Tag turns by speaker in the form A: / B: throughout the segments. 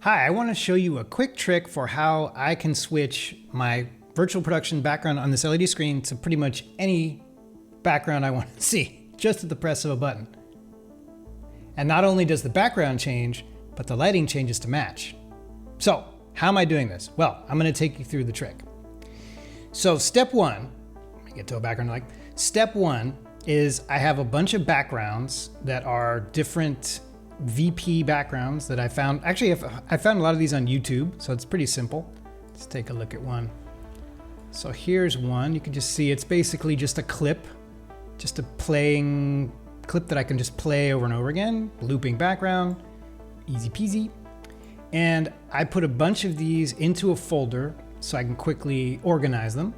A: Hi, I want to show you a quick trick for how I can switch my virtual production background on this LED screen to pretty much any background I want to see, just at the press of a button. And not only does the background change, but the lighting changes to match. So, how am I doing this? Well, I'm going to take you through the trick. So step one, let me get to a background like, step one is I have a bunch of backgrounds that are different VP backgrounds that I found. Actually, I found a lot of these on YouTube, so it's pretty simple. Let's take a look at one. So here's one. You can just see it's basically just a clip, just a playing clip that I can just play over and over again. Looping background, easy peasy. And I put a bunch of these into a folder so I can quickly organize them.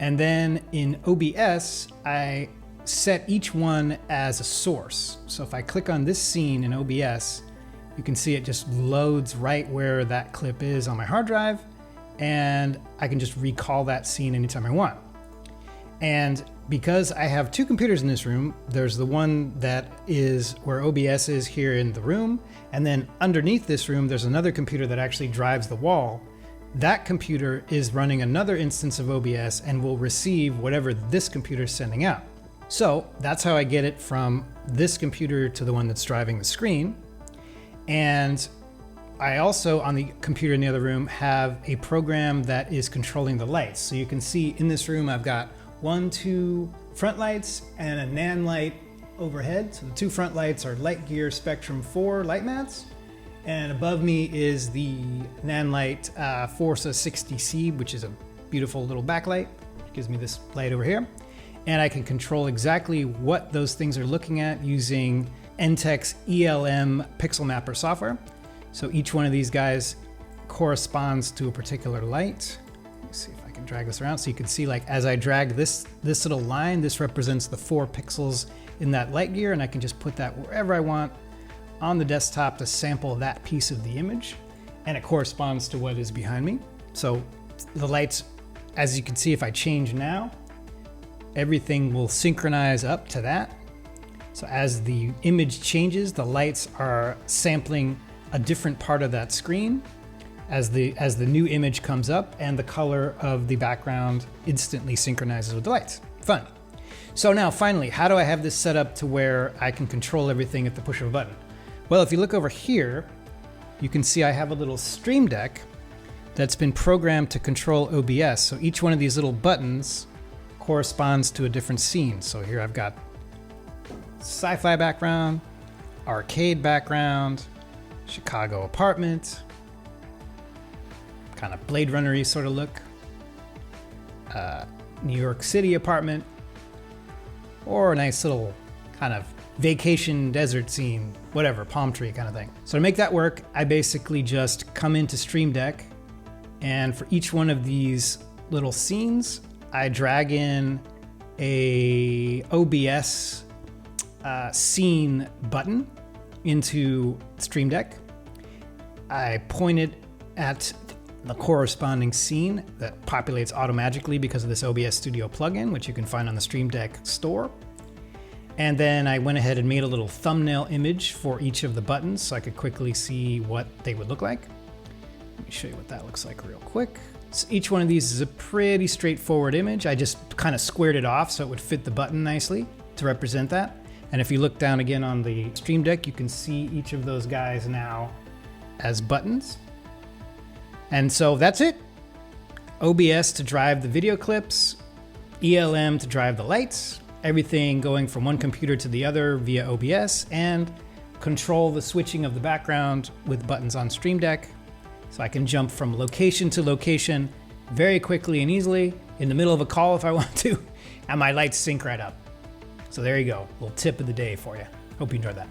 A: And then in OBS, I set each one as a source. So if I click on this scene in OBS, you can see it just loads right where that clip is on my hard drive, and I can just recall that scene anytime I want. And because I have two computers in this room, there's the one that is where OBS is here in the room, and then underneath this room, there's another computer that actually drives the wall. That computer is running another instance of OBS and will receive whatever this computer is sending out. So that's how I get it from this computer to the one that's driving the screen. And I also, on the computer in the other room, have a program that is controlling the lights. So you can see in this room, I've got 2 front lights and a NAN light overhead. So the 2 front lights are Lightgear Spectrum 4 light mats. And above me is the NAN light Forza 60C, which is a beautiful little backlight. It gives me this light over here. And I can control exactly what those things are looking at using Entek's ELM pixel mapper software. So each one of these guys corresponds to a particular light. Let's see if I can drag this around so you can see, like, as I drag this little line, this represents the 4 pixels in that light gear, and I can just put that wherever I want on the desktop to sample that piece of the image, and it corresponds to what is behind me. So the lights, as you can see, if I change now, everything will synchronize up to that. So as the image changes, the lights are sampling a different part of that screen as the new image comes up, and the color of the background instantly synchronizes with the lights. Fun. So now finally, how do I have this set up to where I can control everything at the push of a button? Well, if you look over here, you can see I have a little Stream Deck that's been programmed to control OBS. So each one of these little buttons corresponds to a different scene. So here I've got sci-fi background, arcade background, Chicago apartment, kind of Blade Runner-y sort of look, New York City apartment, or a nice little kind of vacation desert scene, whatever, palm tree kind of thing. So to make that work, I basically just come into Stream Deck, and for each one of these little scenes, I drag in a OBS scene button into Stream Deck. I point it at the corresponding scene that populates automatically because of this OBS Studio plugin, which you can find on the Stream Deck store. And then I went ahead and made a little thumbnail image for each of the buttons so I could quickly see what they would look like. Let me show you what that looks like real quick. So each one of these is a pretty straightforward image. I just kind of squared it off so it would fit the button nicely to represent that. And if you look down again on the Stream Deck, you can see each of those guys now as buttons. And so that's it. OBS to drive the video clips, ELM to drive the lights, everything going from one computer to the other via OBS, and control the switching of the background with buttons on Stream Deck. So I can jump from location to location very quickly and easily in the middle of a call if I want to, and my lights sync right up. So there you go, a little tip of the day for you. Hope you enjoyed that.